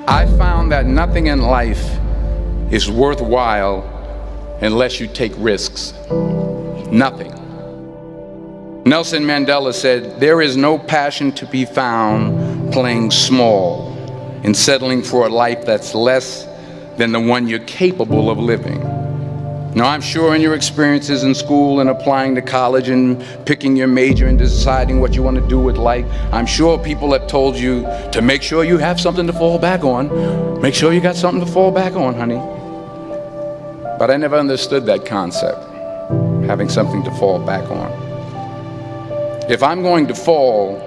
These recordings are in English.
I found that nothing in life is worthwhile unless you take risks. Nothing. Nelson Mandela said, "There is no passion to be found playing small and settling for a life that's less than the one you're capable of living." Now, I'm sure in your experiences in school and applying to college and picking your major and deciding what you want to do with life, I'm sure people have told you to make sure you have something to fall back on. Make sure you got something to fall back on, honey. But I never understood that concept, having something to fall back on. If I'm going to fall,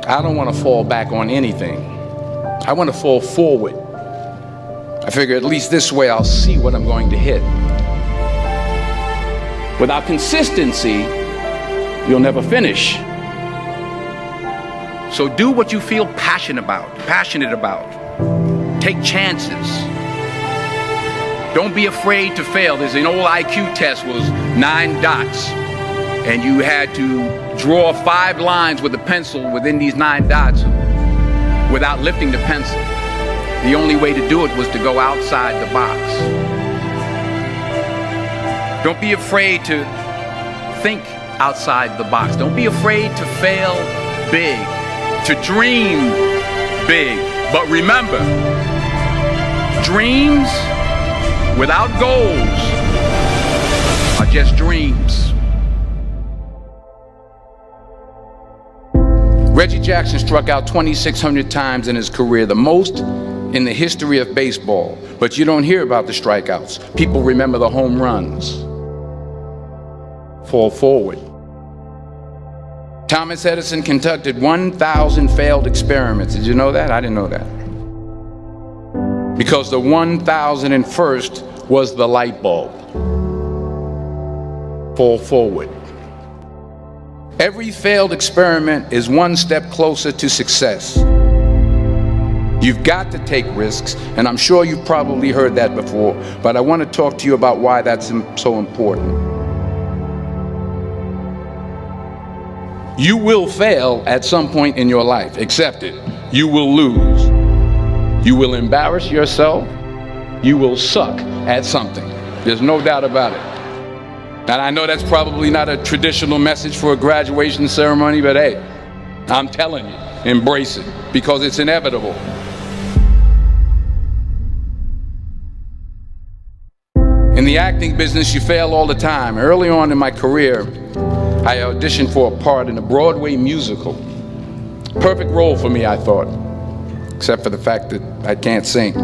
I don't want to fall back on anything. I want to fall forward. I figure at least this way I'll see what I'm going to hit. Without consistency, you'll never finish. So do what you feel passionate about. Take chances. Don't be afraid to fail. There's an old IQ test, was 9 dots. And you had to draw 5 lines with a pencil within these 9 dots without lifting the pencil. The only way to do it was to go outside the box. Don't be afraid to think outside the box. Don't be afraid to fail big, to dream big. But remember, dreams without goals are just dreams. Reggie Jackson struck out 2,600 times in his career, the most in the history of baseball. But you don't hear about the strikeouts. People remember the home runs. Fall forward. Thomas Edison conducted 1,000 failed experiments. Did you know that? I didn't know that. Because the 1,001st was the light bulb. Fall forward. Every failed experiment is one step closer to success. You've got to take risks, and I'm sure you've probably heard that before, but I want to talk to you about why that's so important. You will fail at some point in your life. Accept it. You will lose. You will embarrass yourself. You will suck at something. There's no doubt about it. And I know that's probably not a traditional message for a graduation ceremony, but hey, I'm telling you, embrace it, because it's inevitable. In the acting business, you fail all the time. Early on in my career, I auditioned for a part in a Broadway musical. Perfect role for me, I thought, except for the fact that I can't sing.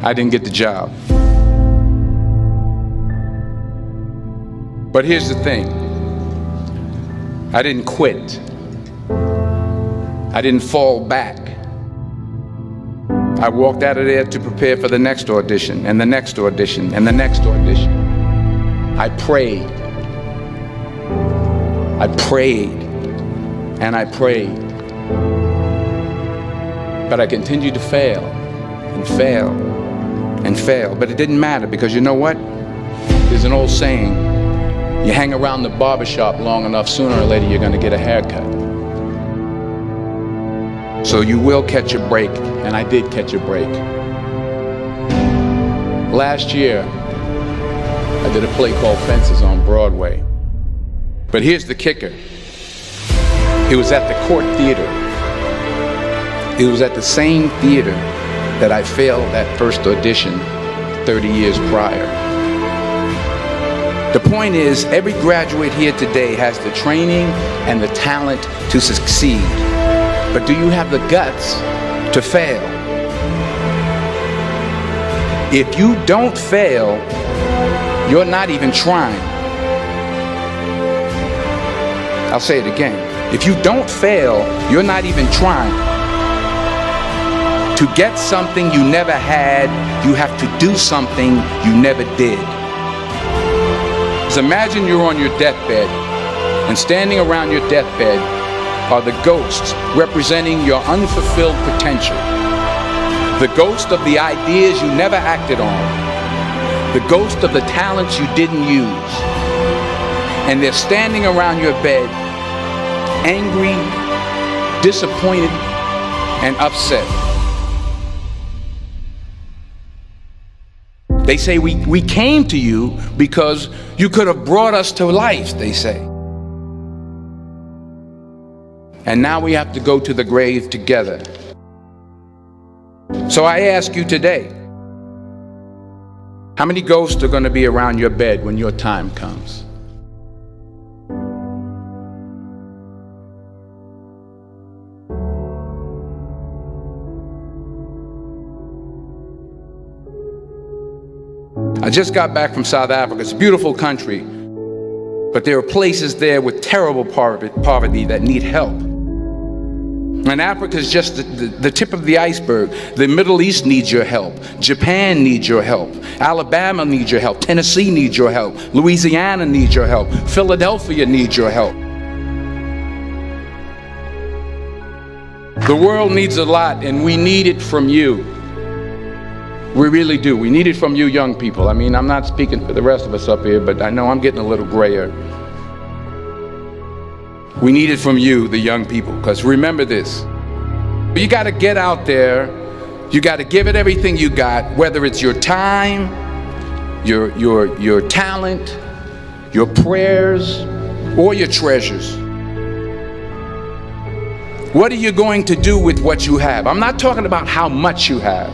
I didn't get the job. But here's the thing. I didn't quit. I didn't fall back. I walked out of there to prepare for the next audition, and the next audition, and the next audition. I prayed. I prayed. And I prayed. But I continued to fail, and fail, and fail. But it didn't matter, because you know what? There's an old saying, you hang around the barbershop long enough, sooner or later you're going to get a haircut. So you will catch a break, and I did catch a break. Last year, I did a play called Fences on Broadway. But here's the kicker. It was at the Court Theater. It was at the same theater that I failed that first audition 30 years prior. The point is, every graduate here today has the training and the talent to succeed. But do you have the guts to fail? If you don't fail, you're not even trying. I'll say it again. If you don't fail, you're not even trying. To get something you never had, you have to do something you never did. So imagine you're on your deathbed, and standing around your deathbed are the ghosts representing your unfulfilled potential. The ghost of the ideas you never acted on. The ghost of the talents you didn't use. And they're standing around your bed, angry, disappointed, and upset. They say we came to you because you could have brought us to life, they say. And now we have to go to the grave together. So I ask you today, how many ghosts are going to be around your bed when your time comes? I just got back from South Africa. It's a beautiful country, but there are places there with terrible poverty that need help. And Africa is just the tip of the iceberg. The Middle East needs your help. Japan needs your help. Alabama needs your help. Tennessee needs your help. Louisiana needs your help. Philadelphia needs your help. The world needs a lot, and we need it from you. We really do. We need it from you young people. I mean, I'm not speaking for the rest of us up here, but I know I'm getting a little grayer. We need it from you, the young people, because remember this. You got to get out there. You got to give it everything you got, whether it's your time, your talent, your prayers, or your treasures. What are you going to do with what you have? I'm not talking about how much you have.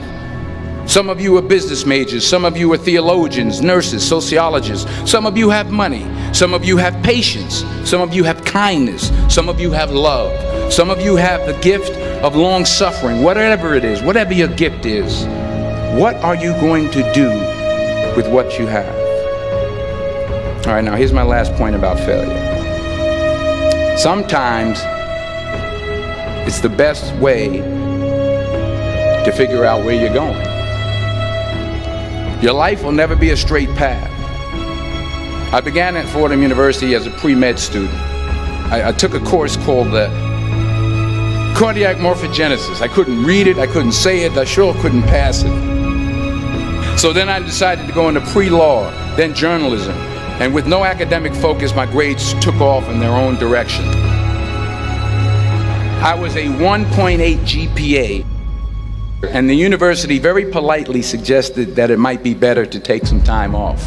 Some of you are business majors, some of you are theologians, nurses, sociologists. Some of you have money, some of you have patience, some of you have kindness, some of you have love, some of you have the gift of long suffering. Whatever it is, whatever your gift is, what are you going to do with what you have? All right, now here's my last point about failure. Sometimes it's the best way to figure out where you're going. Your life will never be a straight path. I began at Fordham University as a pre-med student. I took a course called cardiac morphogenesis. I couldn't read it, I couldn't say it, I sure couldn't pass it. So then I decided to go into pre-law, then journalism. And with no academic focus, my grades took off in their own direction. I was a 1.8 GPA. And the university very politely suggested that it might be better to take some time off.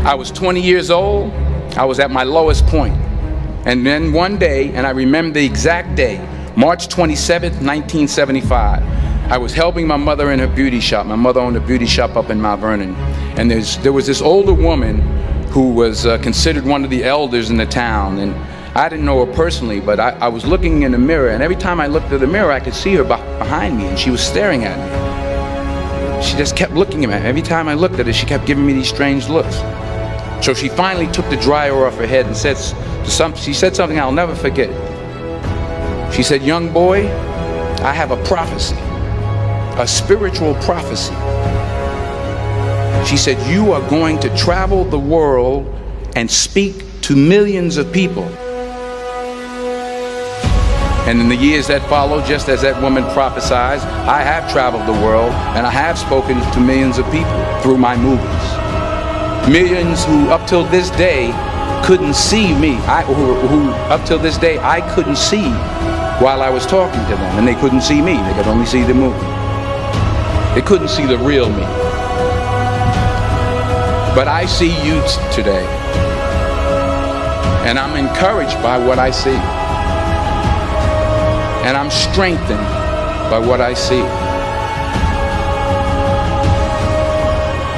I was 20 years old. I was at my lowest point. And then one day, and I remember the exact day, March 27th, 1975, I was helping my mother in her beauty shop. My mother owned a beauty shop up in Mount Vernon. And there was this older woman who was considered one of the elders in the town. And I didn't know her personally, but I was looking in the mirror, and every time I looked at the mirror, I could see her behind me, and she was staring at me. She just kept looking at me. Every time I looked at her, she kept giving me these strange looks. So she finally took the dryer off her head and she said something I'll never forget. She said, "Young boy, I have a prophecy, a spiritual prophecy." She said, "You are going to travel the world and speak to millions of people." And in the years that followed, just as that woman prophesied, I have traveled the world and I have spoken to millions of people through my movies. Millions who up till this day couldn't see me, who up till this day I couldn't see while I was talking to them, and they couldn't see me, they could only see the movie. They couldn't see the real me. But I see you today, and I'm encouraged by what I see. And I'm strengthened by what I see.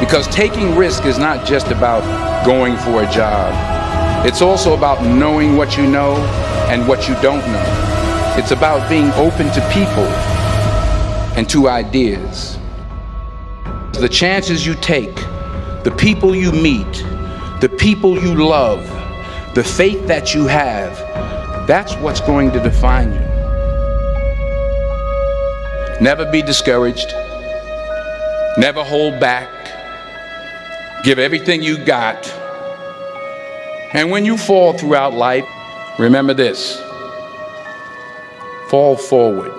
Because taking risk is not just about going for a job. It's also about knowing what you know and what you don't know. It's about being open to people and to ideas. The chances you take, the people you meet, the people you love, the faith that you have, that's what's going to define you. Never be discouraged. Never hold back. Give everything you got. And when you fall throughout life, remember this: fall forward.